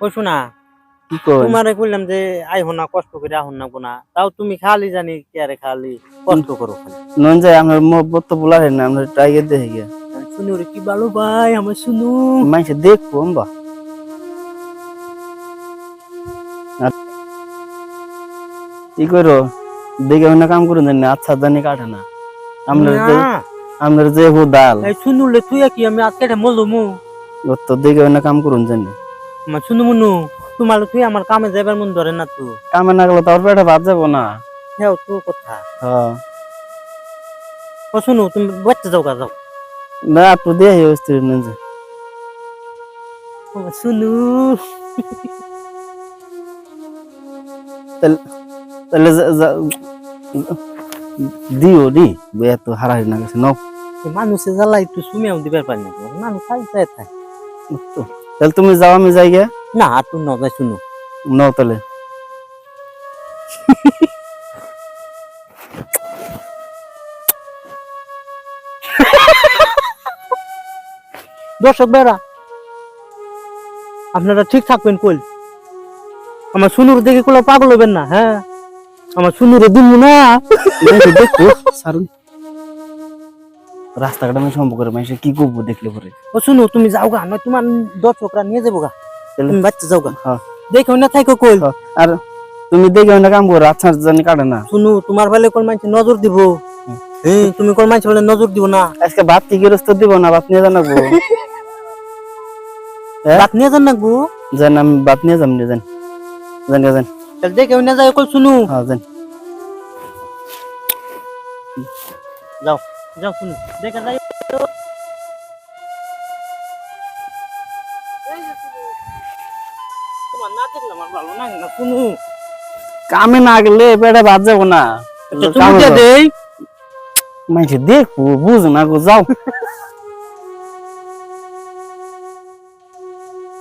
ওই শোনা কি কই তোমারে কইলাম যে আইহো না কষ্ট করে আহন না কোনা তাও তুমি খালি জানি কি আরে খালি কষ্ট করো খালি নন যায় আমার মোহব্বত তো বলা হয় না আমরা টাইগার দেখে গিয়া শুনু রে কি ভালো ভাই আমার শুনু মানুষ দেখবো আম্বা কি করো দেখে না কাম করুন জানি আচ্ছা জানি কাটে না আমরা যে দাল এই শুনু লে তুই কি আমি আজকে মলমু ওর তো দেখে না কাম করুন জানি আমার শুনু মনু তোমার তুই আমার কামে যাবার মন ধরে না তো কামে না গেলে তোর পেটে ভাত যাবো না হেও তো কথা হ্যাঁ ও শুনু তুমি বাচ্চা যাও যাও না তো দেখি ওই স্ত্রী নেন যে আমার শুনু তাহলে দিও দি এত হারাই না গেছে নাও মানুষে জ্বালাই তুই সুমিয়াও দিবার পারি না মানুষ খাই চাই থাকে তাহলে তুমি যাও আমি যাই গে না আর তুই ন যাই শুনু নাও তাহলে দর্শক বেড়া আপনারা ঠিক থাকবেন কইল আমার শুনুর দেখে কোলা পাগল হবেন না হ্যাঁ আমার শুনুরে দিমু না দেখো সারুন রাস্তাঘাটে আমি সম্পর্কে মানুষ কি করবো দেখলে পরে ও শুনো তুমি যাও গা নয় তোমার দর্শকরা নিয়ে যাবো গা তুমি বাচ্চা যাও গা হ্যাঁ দেখো না থাইকো কইল আর তুমি দেখে না কাম করো আচ্ছা জানি কাটে না শুনো তোমার বেলে কোন মানুষ নজর দিব হ্যাঁ তুমি কোন মানুষ বলে নজর দিব না আজকে ভাত কি গৃহস্থ দিব না ভাত নিয়ে জানাবো ভাত নিয়ে যান নাকবো জান আমি ভাত নিয়ে যাম নিয়ে যান জান জান তাহলে দেখে না যাই কই শুনু হ্যাঁ জান যাও যাও শুনু দেখে যাই তোমার না দেখলে আমার ভালো লাগে না শুনু কামে না গেলে পেটে ভাত যাবো না তুমি দেই মানুষ দেখবো বুঝ না গো যাও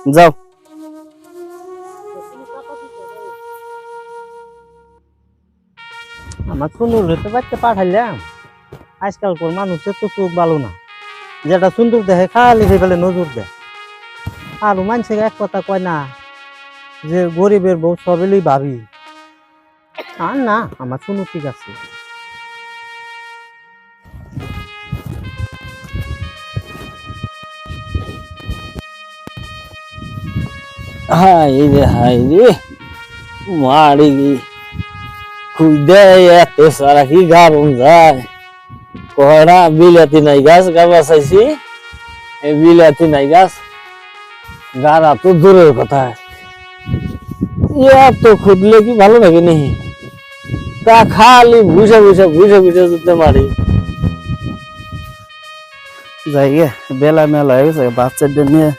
যাও আমার সুন্দর হতে বাচ্চা পাঠাইলাম আজকালকার মানুষের তো চোখ ভালো না যেটা সুন্দর দেখে খালি ফেলে নজর দেয় আর মানুষে এক কথা কয় না যে গরিবের বউ সবেলেই ভাবি আর না আমার শুনু ঠিক আছে হাই রে মারি খুঁজে এত সারা কি গারুন যায় কয়টা বিলাতি নাই গাছ গাবা চাইছি এই বিলাতি নাই গাছ গাড়া তো দূরের কথা এত খুঁজলে কি ভালো লাগে নি তা খালি বুঝে যেতে মারি যাই গে বেলা মেলা হয়ে গেছে বাচ্চাদের নিয়ে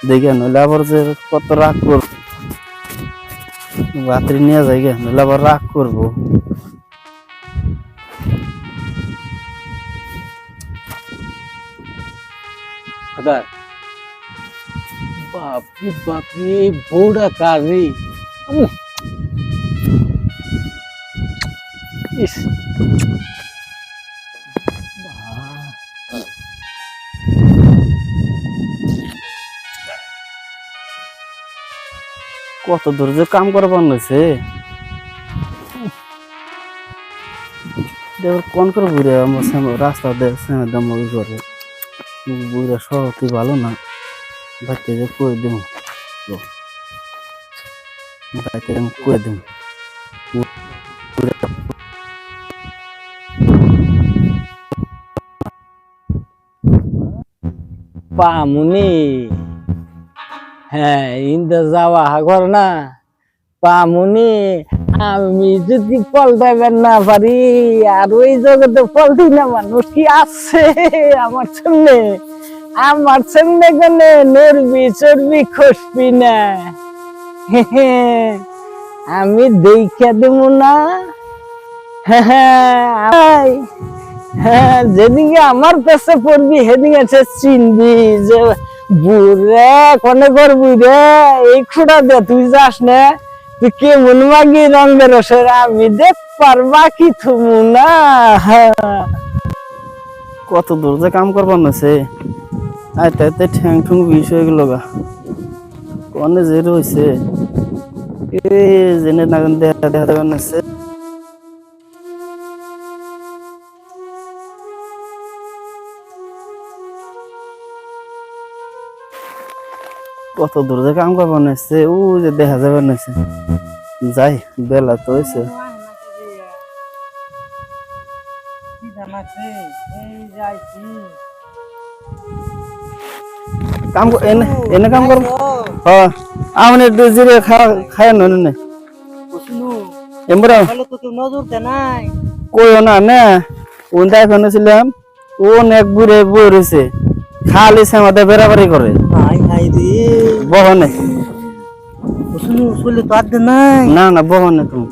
দেখে নইলে আবার যে কত রাগ করবো রাত্রি নিয়ে যাই গে নইলে আবার রাগ করবো বাপরে বউটা কারি ইস কত দূর যে কাম করবার নইছে কোন করে ঘুরে আমার রাস্তা দেখছে করে বুড়া সহতি ভালো না ভাইতে যে কই দেব ভাইতে কই দেব পামুনি হ্যাঁ ইন্দা যাওয়া হাগর না পামুনি আমি যদি পল্টাইবার না পারি আর ওই জগতে পল্টি না মানুষ কি আছে আমার সামনে গেলে নড়বি চড়বি খসবি না আমি দেখা দেব না হ্যাঁ যেদিকে আমার কাছে পড়বি সেদিকে সে চিনবি যে বুড়ে কনে করবি রে এই খুঁড়া দে তুই যাস না তুই কেমন মাগি রং বেরোসের আমি দেখ পারবা কি থুমু না কত দূর যে কাম করবার নইছে আইতে আইতে ঠ্যাং ঠুং বিষ হয়ে গেল গা অনেক যে রয়েছে এই জেনে না দেখা দেখা দেখা আছে কত দূর থেকে কাম করবার নাইছে ও যে দেখা যাবে নাইছে যাই বেলা তো হয়েছে কাম এনে এনে কাম কর হ্যাঁ আমি একটু জিরে খায় না এমরা নজর দে নাই কই না না ওন দাই ফেনেছিলাম ওন এক বুড়ে বই রয়েছে খালি সেমাতে বেড়াবাড়ি করে হাই হাই রে বহনে শুনু শুনলে তো আর দে নাই না না বহনে তুমি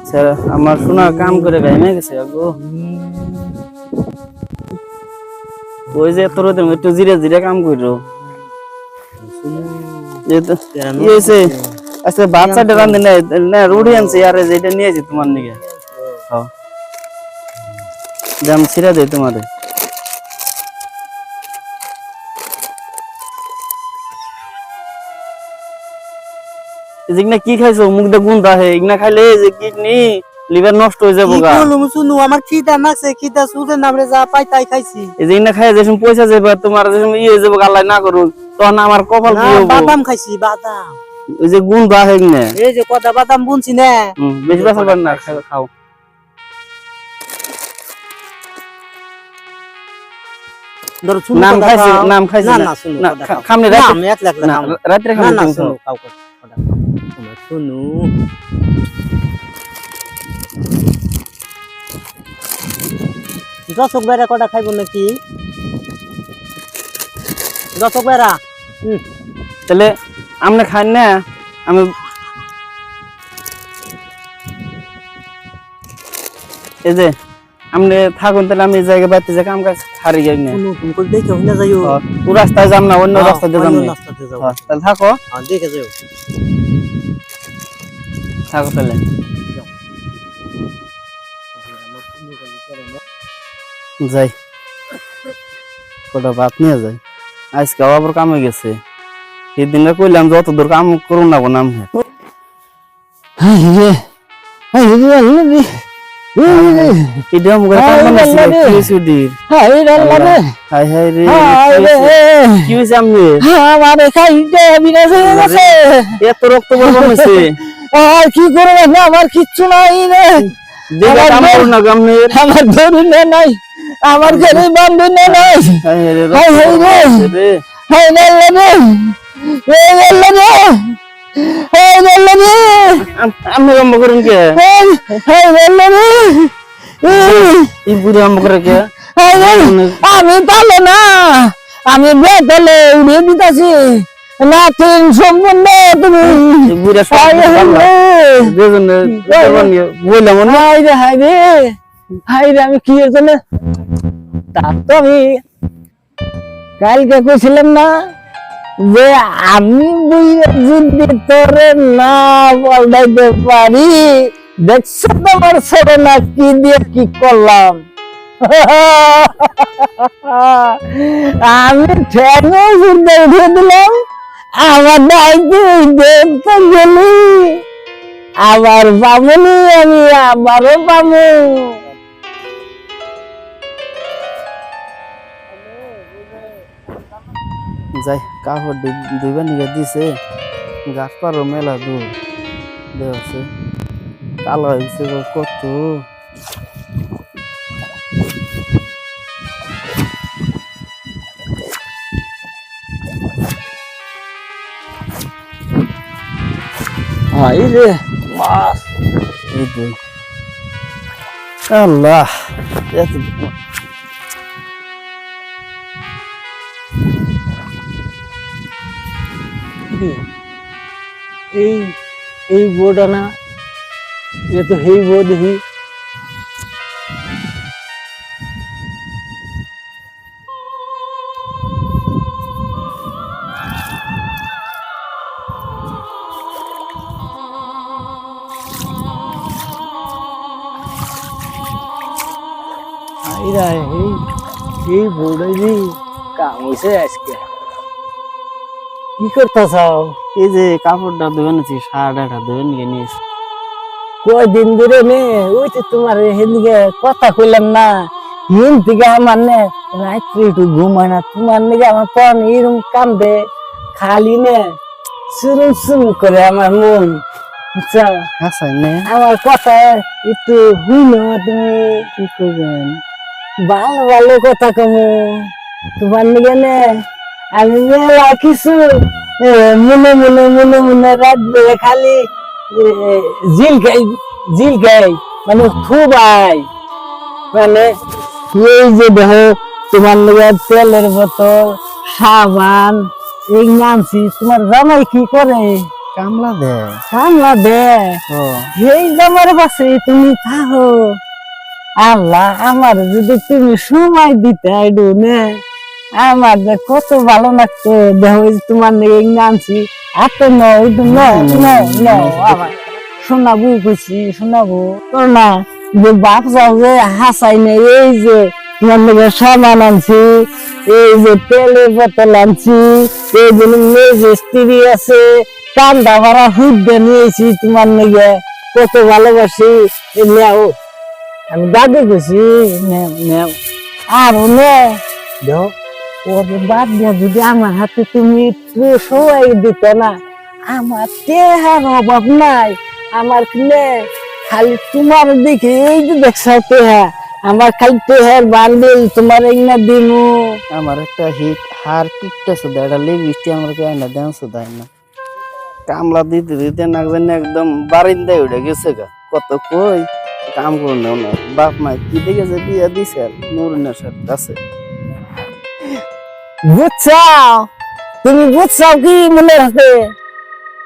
স্যার আমার শোনা কাম করে গাইমে গেছে গো ওই যে তোর একটু জিরে জিরে কাম করো ইয়েছে আচ্ছা বাচ্চা ডরান দিন না রুড়ি আনছে আরে যেটা নিয়েছি তোমার নিকে হ্যাঁ দাম ছিড়া দেই তোমারে জিগনা কি খাইছো মুখটা গুন্ডা হে ইগনা খাইলে যে কিডনি লিভার নষ্ট হয়ে যাবো গা কি বলুম শুনু আমার খিদা নাছে খিদা সুদে নামরে যা পাই তাই খাইছি এই জিগনা খাই যেসম পয়সা যাবে তোমার যেসম ইয়ে যাবো আল্লাহ না করুন তখন আমার কপাল কি হবো বাদাম খাইছি বাদাম ওই যে গুন্ডা হে ইগনা এই যে কটা বাদাম বুনছি না বেশি বাসার না খাও ধর শুনু নাম খাইছি না না শুনু না খামনি রাতে আমি এক লাখ না না রাতে না খামনি না তুমি শুনু খাও খাও কটা শুনু দশক বেড়া কটা খাইব নাকি দশক বেড়া তাহলে আমনে খাই না আমি এই যে আমনে থাকুন তাহলে আমি এই জায়গায় বাইতে যে কাম কাজ হারি যাই না শুনু তুমি কই দেখে হইনা যাইও ও রাস্তায় যাম না অন্য রাস্তা দিয়ে যাম না রাস্তাতে যাও তাহলে থাকো দেখে যাও থাকো তাহলে যাই কটা ভাত নিয়ে যাই আজকে আবার কামে গেছে সেদিন কইলাম যত দূর কাম করুন না নাম এত রক্ত বলছে আর কি করবে না আমার কিচ্ছু নাই রে আমার ধরুন নাই আমার ঘরে বান্ধব নাই আমি কাম করেন কে কে আমি পালো না আমি বেতলে উড়িয়ে দিতেছি না তিন সম্পূর্ণ তুমি বললাম হাই রে হাই রে হাই রে আমি কি জন্য তার তো আমি কালকে কইছিলাম না যে আমি যদি তোরে না বলাইতে পারি দেখছো তোমার ছেলে না কি দিয়ে কি করলাম আমি ঠ্যাঙও ঘুরতে উঠে দিলাম আমার দায়িত্ব দেখতে গেলি আবার পাবনি আমি আবারও পাবো যাই কাপড় দুইবার নিয়ে দিছে গাছ পারো মেলা দূর দেখছে কালো হয়েছে কত হাই রে মাছ এই দুই আল্লাহ এত এই এই বোর্ডা না এ তো হেই বোর্ড হি আইরা এই বোর্ডে জি কাম হইছে আজকে কি করতেছাও? এই যে কাপড়টা ধুয়ে নিয়েছি, শার্ট একটা ধুয়ে নিয়ে নিয়েছি। কয়দিন ধরে নে ওই তো তোমার হেদিকে কথা কইলাম না, হিন থেকে আমার নে রাত্রে একটু ঘুম হয় না, তোমার নিকে আমার পর এরকম কান্দে, খালি নে সুরুম সুরুম করে আমার মন, বুঝছো? হাসাই নে আমার কথা একটু হুইনো তুমি, কি করবেন? ভালো ভালো কথা কমু তোমার নিকে নে। আমি মেলা কিছু মনে মনে মনে মনে রাত বেড়ে খালি জিল খাই মানে খুবাই, মানে এই যে দেখো তোমার নিকে তেলের বোতল, সাবান এই নামছি, তোমার জামাই কি করে? কামলা দে। কামলা দে। ও এই জামার পাশে তুমি থাকো। আল্লাহ, আমার যদি তুমি সময় দিতে আইডু নে, আমার যে কত ভালো লাগতো। দেখো এই যে তোমার নিয়ে নামছি, এত আমার শোনাবো কইছি, শোনাবো তোর না যে বাপ যাও যে হাসাই নেই, এই যে তোমার নিয়ে সাবান আনছি, এই যে তেলের বোতল আনছি, এই যে স্ত্রী আছে, কান্দা ভরা হুদ্দে নিয়েছি তোমার নিয়ে, কত ভালোবাসি। নেও, আমি দাদি কইছি নেও নেও আর নে দেও। ওর বাদ দিয়া যদি আমার হাতে তুমি একটু সবাই দিতে না, আমার টেহার অভাব নাই, আমার নে খালি তোমার দিকে এই যে দেখছো টেহা, আমার খালি টেহার বান্ডিল তোমার এগনা দিমু। আমার একটা হিট হার কিকতেছে, এটা লিপস্টিক আমার কেনা দেন শুধাই না। কামলা দিতে দিতে না জানি একদম বারিন্দায় উঠে গেছে গা। কত কই কাম করে নেও না, বাপ মা কি দেখে যে বিয়া দিছে আর নুরিনের কাছে। বুঝছাও, তুমি বুঝছাও কি মনে রাখে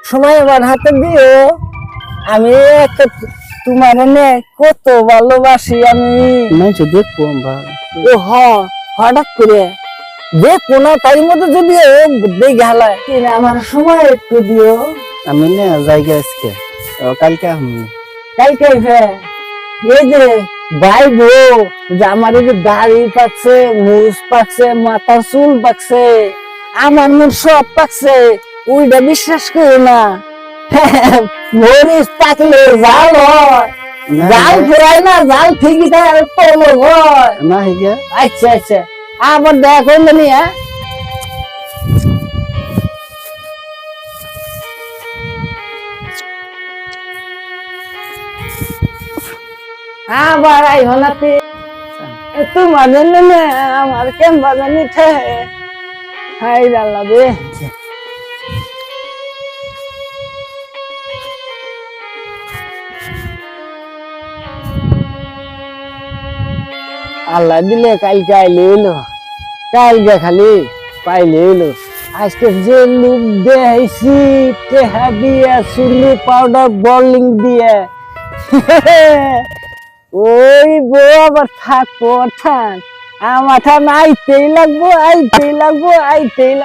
সময় আমার হাতে দিও। আমি একটা তোমার নে কত ভালোবাসি আমি। মানুষ দেখবো আমরা। ও হঠাৎ করে যে কোন তাই মতো যদি দেখে হালায়, আমার সময় একটু দিও। আমি না জায়গা আজকে কালকে আমি কালকে এই যে ভাই বউ যে আমার এই যে দাড়ি পাকছে, মুছ পাকছে, মাথার চুল পাকছে, আমার মন সব পাকছে, ওইটা বিশ্বাস করো না। মরিচ পাকলে জাল হয়, জাল ফেরায় না, জাল ঠিকই থাকে আর পলক হয়। না হিগে আচ্ছা আচ্ছা, আবার দেখা করলে নি। হ্যাঁ, আবার আই হলাতে তোমার জন্য না আমার কেন বাজানি ঠে হাই ডালাবে। আল্লাহ দিলে কালকে আইলে এলো, কালকে খালি পাইলে এলো। আজকে যে লুক দেখাইছি টেহা দিয়ে, চুলি পাউডার বলিং দিয়ে, ওই বউ আবার থাকবো ঠান আমার ঠান আইতেই লাগবো, আইতেই লাগবো, আইতেই লাগবো।